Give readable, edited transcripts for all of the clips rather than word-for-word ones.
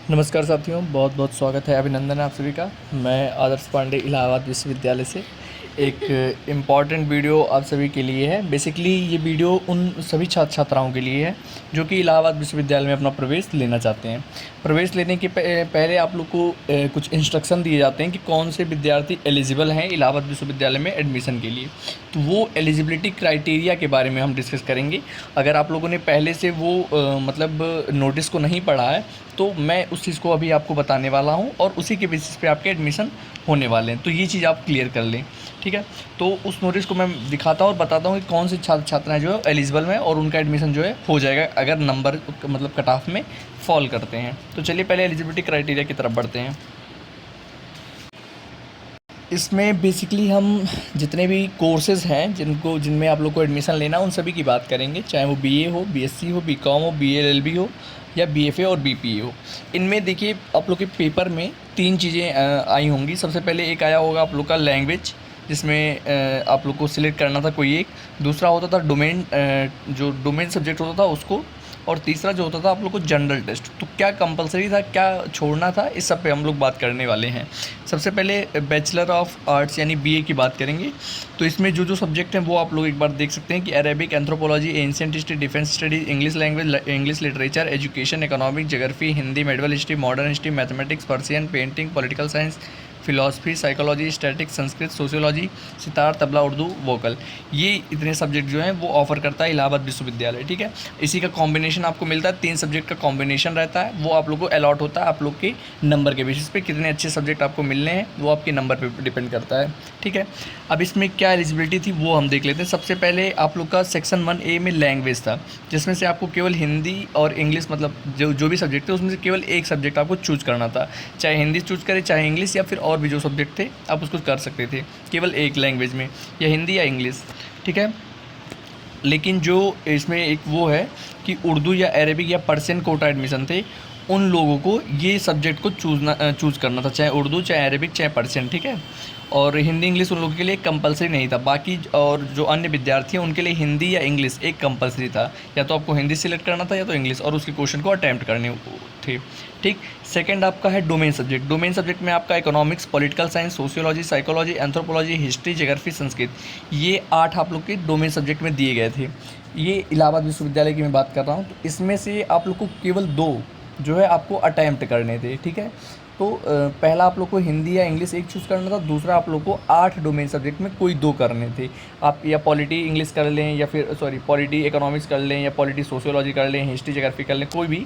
नमस्कार साथियों, बहुत बहुत स्वागत है, अभिनंदन है आप सभी का। मैं आदर्श पांडे इलाहाबाद विश्वविद्यालय से एक इम्पॉर्टेंट वीडियो आप सभी के लिए है। बेसिकली ये वीडियो उन सभी छात्र छात्राओं के लिए है जो कि इलाहाबाद विश्वविद्यालय में अपना प्रवेश लेना चाहते हैं। प्रवेश लेने के पहले आप लोग को कुछ इंस्ट्रक्शन दिए जाते हैं कि कौन से विद्यार्थी एलिजिबल हैं इलाहाबाद विश्वविद्यालय में एडमिशन के लिए। तो वो एलिजिबिलिटी क्राइटेरिया के बारे में हम डिस्कस करेंगे। अगर आप लोगों ने पहले से वो मतलब नोटिस को नहीं पढ़ा है तो मैं उस चीज़ को अभी आपको बताने वाला हूँ और उसी के बेसिस पे आपके एडमिशन होने वाले हैं। तो ये चीज़ आप क्लियर कर लें, ठीक है। तो उस नोटिस को मैं दिखाता हूँ और बताता हूँ कि कौन से छात्र छात्राएँ जो है एलिजिबल हैं और उनका एडमिशन जो है हो जाएगा अगर नंबर मतलब कट ऑफ में फॉल करते हैं। तो चलिए पहले एलिजिबिलिटी क्राइटेरिया की तरफ बढ़ते हैं। इसमें बेसिकली हम जितने भी कोर्सेज़ हैं जिनमें आप लोग को एडमिशन लेना है उन सभी की बात करेंगे, चाहे वो बीए हो, बीएससी हो, बीकॉम हो, बीएलएलबी हो या बीएफए और बीपीए हो। इनमें देखिए आप लोग के पेपर में 3 चीज़ें आई होंगी। सबसे पहले एक आया होगा आप लोग का लैंग्वेज, जिसमें आप लोग को सिलेक्ट करना था कोई एक। दूसरा होता था डोमेन, जो डोमेन सब्जेक्ट होता था उसको। और तीसरा जो होता था आप लोग को जनरल टेस्ट। तो क्या कंपलसरी था, क्या छोड़ना था, इस सब पे हम लोग बात करने वाले हैं। सबसे पहले बैचलर ऑफ आर्ट्स यानी बीए की बात करेंगे। तो इसमें जो जो सब्जेक्ट हैं वो आप लोग एक बार देख सकते हैं कि Arabic, anthropology, ancient history, defence studies, English language, English literature, education, economic, geography, Hindi, medieval history, modern history, mathematics, Persian, painting, political science, philosophy, psychology, statics, Sanskrit, sociology, sitar, tabla, Urdu, vocal. ये इतने सब्जेक्ट जो हैं वो ऑफ़र करता है इलाहाबाद विश्वविद्यालय, ठीक है। इसी का कॉम्बिनेशन आपको मिलता है, 3 सब्जेक्ट का कॉम्बिनेशन रहता है। वो आप लोग को अलॉट होता है आप लोग के नंबर के बेसिस पे। कितने अच्छे सब्जेक्ट आपको मिलने हैं वो आपके नंबर पे डिपेंड करता है, ठीक है। अब इसमें क्या एलिजिबिलिटी थी वो हम देख लेते हैं। सबसे पहले आप लोग का सेक्शन 1A में लैंग्वेज था, जिसमें से आपको केवल हिंदी और इंग्लिश, मतलब जो भी सब्जेक्ट थे उसमें से केवल एक सब्जेक्ट आपको चूज़ करना था। चाहे हिंदी चूज़ करें, चाहे इंग्लिश, या फिर और भी जो सब्जेक्ट थे आप उसको कर सकते थे केवल एक लैंग्वेज में, या हिंदी या इंग्लिश, ठीक है। लेकिन जो इसमें एक वो है कि उर्दू या अरेबिक या पर्शियन कोटा एडमिशन थे, उन लोगों को ये सब्जेक्ट को चूज़ करना था, चाहे उर्दू, चाहे अरेबिक, चाहे पर्शियन, ठीक है। और हिंदी इंग्लिश उन लोगों के लिए कंपलसरी नहीं था। बाकी और जो अन्य विद्यार्थी हैं उनके लिए हिंदी या इंग्लिश एक कंपलसरी था। या तो आपको हिंदी सिलेक्ट करना था या तो इंग्लिश, और उसके क्वेश्चन को अटैम्प्ट करने थे, ठीक। सेकंड आपका है डोमेन सब्जेक्ट। डोमेन सब्जेक्ट में आपका economics, political science, sociology, psychology, anthropology, history, geography, Sanskrit, ये 8 आप लोग के डोमेन सब्जेक्ट में दिए गए थे। ये इलाहाबाद विश्वविद्यालय की मैं बात कर रहा हूँ। तो इसमें से आप लोग को केवल 2 जो है आपको अटैम्प्ट करने थे, ठीक है। तो पहला आप लोग को हिंदी या इंग्लिश एक चूज़ करना था। दूसरा आप लोग को 8 डोमेन सब्जेक्ट में कोई 2 करने थे। आप या पॉलिटी इंग्लिश कर लें, या फिर पॉलिटी इकोनॉमिक्स कर लें, या पॉलिटी सोशियोलॉजी कर लें, हिस्ट्री ज्योग्राफी कर लें, कोई भी।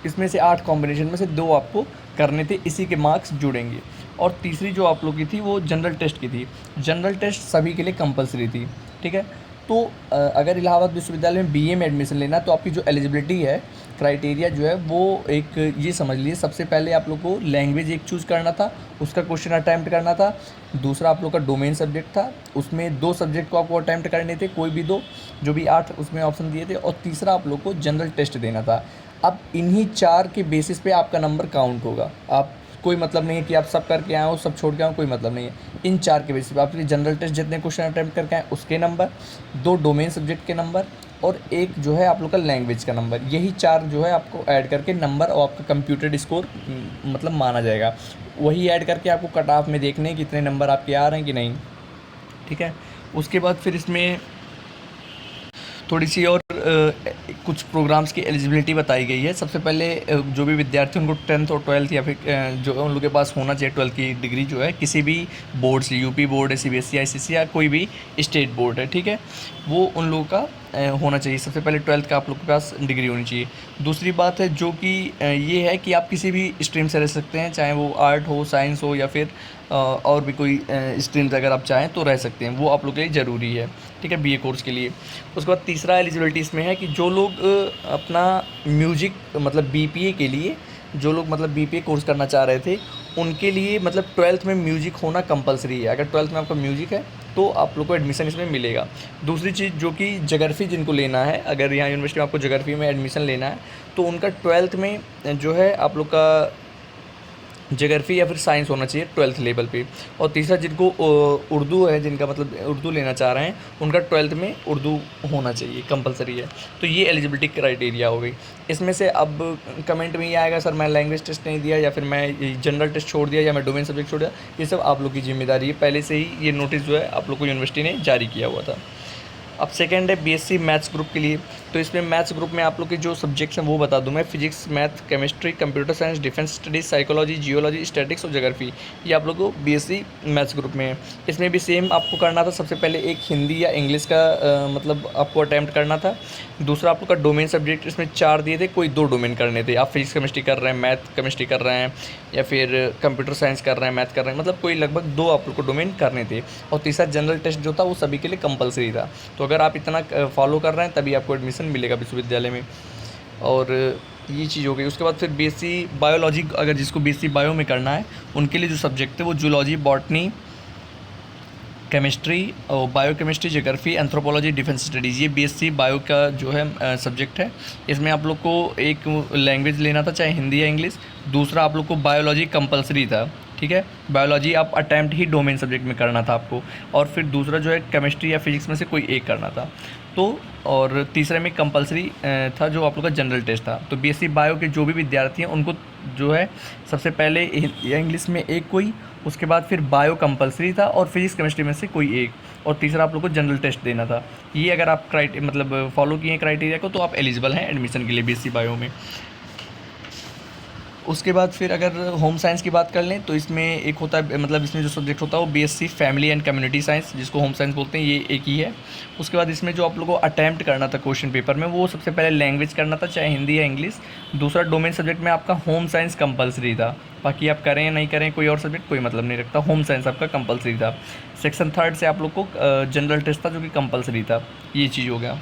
इसमें से 8 कॉम्बिनेशन में से 2 आपको करने थे, इसी के मार्क्स जुड़ेंगे। और तीसरी जो आप लोग की थी वो जनरल टेस्ट की थी। जनरल टेस्ट सभी के लिए कंपलसरी थी, ठीक है। तो अगर इलाहाबाद विश्वविद्यालय में बीए में एडमिशन लेना है तो आपकी जो एलिजिबिलिटी है, क्राइटेरिया जो है वो एक ये समझ लीजिए। सबसे पहले आप लोग को लैंग्वेज एक चूज़ करना था, उसका क्वेश्चन अटैम्प्ट करना था। दूसरा आप लोग का डोमेन सब्जेक्ट था, उसमें 2 सब्जेक्ट को आपको अटैम्प्ट करने थे, कोई भी 2, जो भी 8 उसमें ऑप्शन दिए थे। और तीसरा आप लोग को जनरल टेस्ट देना था। अब इन्हीं 4 के बेसिस पे आपका नंबर काउंट होगा। आप कोई मतलब नहीं है कि आप सब करके आए हो, सब छोड़ के आए हो, कोई मतलब नहीं है। इन 4 के बेसिस पे आपके जनरल टेस्ट जितने क्वेश्चन अटैम्प्ट करके आए उसके नंबर, 2 डोमेन सब्जेक्ट के नंबर, और एक जो है आप लोग का लैंग्वेज का नंबर, यही 4 जो है आपको ऐड करके नंबर और आपका कंप्यूटेड स्कोर मतलब माना जाएगा। वही ऐड करके आपको कट ऑफ में देखने हैं कितने नंबर आपके आ रहे हैं कि नहीं, ठीक है। उसके बाद फिर इसमें थोड़ी सी और कुछ प्रोग्राम्स की एलिजिबिलिटी बताई गई है। सबसे पहले जो भी विद्यार्थी उनको 10th और 12th या फिर जो उन लोगों के पास होना चाहिए 12th की डिग्री जो है किसी भी बोर्ड से, यूपी बोर्ड है, सीबीएसई, आईसीएसई या कोई भी स्टेट बोर्ड है, ठीक है, वो उन लोगों का होना चाहिए। सबसे पहले 12th का आप लोग के पास डिग्री होनी चाहिए। दूसरी बात है जो कि ये है कि आप किसी भी स्ट्रीम से रह सकते हैं, चाहे वो आर्ट हो, साइंस हो, या फिर और भी कोई स्ट्रीम से अगर आप चाहें तो रह सकते हैं। वो आप लोग के लिए ज़रूरी है, ठीक है, बीए कोर्स के लिए। उसके बाद तीसरा एलिजिबिलिटी इसमें है कि जो लोग अपना म्यूजिक मतलब बीपीए के लिए, जो लोग मतलब बीपीए कोर्स करना चाह रहे थे उनके लिए मतलब 12th में म्यूजिक होना कंपलसरी है। अगर 12th में आपका म्यूजिक है तो आप लोग को एडमिशन इसमें मिलेगा। दूसरी चीज़ जो कि ज्योग्राफी जिनको लेना है, अगर यहाँ यूनिवर्सिटी में आपको ज्योग्राफी में एडमिशन लेना है तो उनका 12th में जो है आप लोग का ज्योग्राफी या फिर साइंस होना चाहिए 12th लेवल पे। और तीसरा जिनको उर्दू है, जिनका मतलब उर्दू लेना चाह रहे हैं, उनका 12th में उर्दू होना चाहिए, कंपलसरी है। तो ये एलिजिबिलिटी क्राइटेरिया हो गई। इसमें से अब कमेंट में ये आएगा सर मैं लैंग्वेज टेस्ट नहीं दिया, या फिर मैं जनरल टेस्ट छोड़ दिया, या मैं डोमेन सब्जेक्ट छोड़ दिया। ये सब आप लोग की जिम्मेदारी है, पहले से ही ये नोटिस जो है आप लोग को यूनिवर्सिटी ने जारी किया हुआ था। अब सेकंड है बीएससी मैथ्स ग्रुप के लिए। तो इसमें मैथ्स ग्रुप में आप लोग के जो सब्जेक्ट्स हैं वो बता दूं मैं, physics, math, chemistry, computer science, defence studies, psychology, geology, statics और ज्योग्राफी, ये आप लोग को बीएससी मैथ्स ग्रुप में है। इसमें भी सेम आपको करना था, सबसे पहले एक हिंदी या इंग्लिश का मतलब आपको अटैम्प्ट करना था। दूसरा आप लोग का डोमेन सब्जेक्ट इसमें 4 दिए थे, कोई 2 डोमेन करने थे। आप फिजिक्स केमिस्ट्री कर रहे हैं, मैथ केमिस्ट्री कर रहे हैं, या फिर कंप्यूटर साइंस कर रहे हैं, मैथ कर रहे हैं, मतलब कोई लगभग 2 आप लोग को डोमेन करने थे। और तीसरा जनरल टेस्ट जो था वो सभी के लिए कंपलसरी था। तो अगर आप इतना फॉलो कर रहे हैं तभी आपको एडमिशन मिलेगा विश्वविद्यालय में। और ये चीज़ हो गई। उसके बाद फिर बीएससी बायोलॉजी, अगर जिसको बीएससी बायो में करना है उनके लिए जो सब्जेक्ट है वो जूलॉजी, बॉटनी, केमिस्ट्री और biochemistry, geography, anthropology, defence studies, ये बीएससी बायो का जो है सब्जेक्ट है। इसमें आप लोग को एक लैंग्वेज लेना था, चाहे हिंदी या इंग्लिश। दूसरा आप लोग को बायोलॉजी कंपलसरी था, ठीक है। बायोलॉजी आप अटैम्प्ट ही डोमेन सब्जेक्ट में करना था आपको। और फिर दूसरा जो है केमिस्ट्री या फिजिक्स में से कोई एक करना था। तो और तीसरे में कंपलसरी था जो आप लोग का जनरल टेस्ट था। तो बीएससी बायो के जो भी विद्यार्थी हैं उनको जो है सबसे पहले या इंग्लिश में एक कोई, उसके बाद फिर बायो कंपलसरी था, और फिजिक्स केमिस्ट्री में से कोई एक, और तीसरा आप लोग को जनरल टेस्ट देना था। ये अगर आप मतलब फॉलो किए क्राइटेरिया को तो आप एलिजिबल हैं एडमिशन के लिए बीएससी बायो में। उसके बाद फिर अगर होम साइंस की बात कर लें तो इसमें एक होता है, मतलब इसमें जो सब्जेक्ट होता है वो BSc family and community science, जिसको होम साइंस बोलते हैं, ये एक ही है। उसके बाद इसमें जो आप लोगों को अटैम्प्ट करना था क्वेश्चन पेपर में, वो सबसे पहले लैंग्वेज करना था, चाहे हिंदी या इंग्लिश। दूसरा डोमेन सब्जेक्ट में आपका होम साइंस कंपलसरी था, बाकी आप करें या नहीं करें कोई और सब्जेक्ट कोई मतलब नहीं रखता, होम साइंस आपका कंपलसरी था। सेक्शन 3 से आप लोग को जनरल टेस्ट था जो कि कंपलसरी था। ये चीज़ हो गया।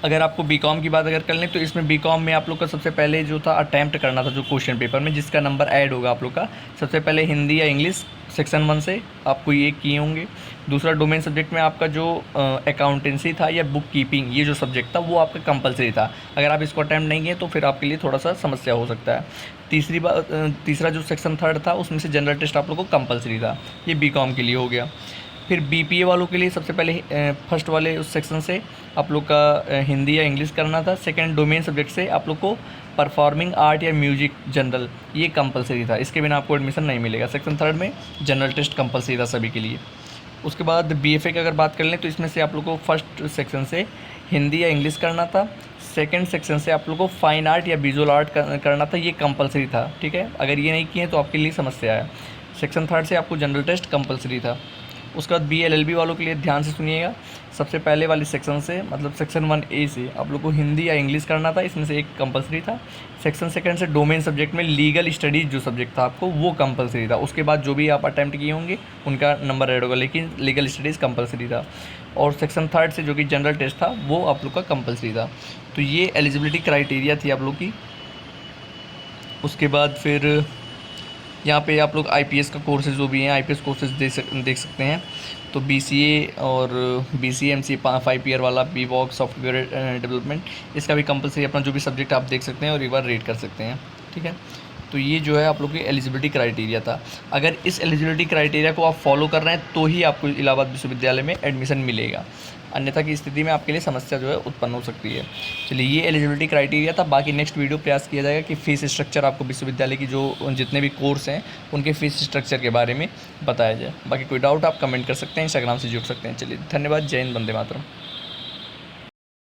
अगर आपको बीकॉम की बात अगर कर लें तो इसमें बीकॉम में आप लोग का सबसे पहले जो था अटैम्प्ट करना था जो क्वेश्चन पेपर में, जिसका नंबर ऐड होगा आप लोग का, सबसे पहले हिंदी या इंग्लिश सेक्शन 1 से आपको ये किए होंगे। दूसरा डोमेन सब्जेक्ट में आपका जो अकाउंटेंसी था या बुक कीपिंग, ये जो सब्जेक्ट था वो आपका कंपलसरी था। अगर आप इसको अटैम्प्ट नहीं किए तो फिर आपके लिए थोड़ा सा समस्या हो सकता है। तीसरा जो सेक्शन 3 था उसमें से जनरल टेस्ट आप लोग को कंपलसरी था। ये बीकॉम के लिए हो गया। फिर बीपीए वालों के लिए सबसे पहले फर्स्ट वाले उस सेक्शन से आप लोग का हिंदी या इंग्लिश करना था। सेकंड डोमेन सब्जेक्ट से आप लोग को परफॉर्मिंग आर्ट या म्यूजिक जनरल, ये कंपलसरी था, इसके बिना आपको एडमिशन नहीं मिलेगा। सेक्शन 3 में जनरल टेस्ट कंपलसरी था सभी के लिए। उसके बाद बीएफए की अगर बात कर लें तो इसमें से आप लोग को फर्स्ट सेक्शन से हिंदी या इंग्लिश करना था। सेकंड सेक्शन से आप लोग को फाइन आर्ट या विजुअल आर्ट करना था, ये कंपलसरी था, ठीक है। अगर ये नहीं किए तो आपके लिए समस्या है। सेक्शन 3 से आपको जनरल टेस्ट कंपलसरी था। उसके बाद बीएलएलबी वालों के लिए ध्यान से सुनिएगा, सबसे पहले वाले सेक्शन से मतलब सेक्शन 1A से आप लोग को हिंदी या इंग्लिश करना था, इसमें से एक कंपलसरी था। सेक्शन सेकंड से डोमेन सब्जेक्ट में लीगल स्टडीज़ जो सब्जेक्ट था आपको वो कंपलसरी था। उसके बाद जो भी आप अटैम्प्ट किए होंगे उनका नंबर ऐड होगा, लेकिन लीगल स्टडीज़ कंपलसरी था। और सेक्शन 3 से जो कि जनरल टेस्ट था वो आप लोग का कंपलसरी था। तो ये एलिजिबिलिटी क्राइटेरिया थी आप लोग की। उसके बाद फिर यहाँ पे आप लोग आईपीएस का कोर्सेज जो भी हैं, आईपीएस कोर्सेज देख सकते हैं। तो बीसीए और बीसीए एमसीए 5 ईयर वाला, बीवॉक सॉफ्टवेयर डेवलपमेंट, इसका भी कंपलसरी अपना जो भी सब्जेक्ट आप देख सकते हैं और एक बार रेट कर सकते हैं, ठीक है। तो ये जो है आप लोग की एलिजिबिलिटी क्राइटेरिया था। अगर इस एलिजिबिलिटी क्राइटेरिया को आप फॉलो कर रहे हैं तो ही आपको इलाहाबाद विश्वविद्यालय में एडमिशन मिलेगा, अन्यथा की स्थिति में आपके लिए समस्या जो है उत्पन्न हो सकती है। चलिए, ये एलिजिबिलिटी क्राइटेरिया था। बाकी नेक्स्ट वीडियो प्रयास किया जाएगा कि फ़ीस स्ट्रक्चर आपको विश्वविद्यालय की जो जितने भी कोर्स हैं उनके फ़ीस स्ट्रक्चर के बारे में बताया जाए। बाकी कोई डाउट आप कमेंट कर सकते हैं, इंस्टाग्राम से जुड़ सकते हैं। चलिए, धन्यवाद। जय हिंद, वंदे मातरम।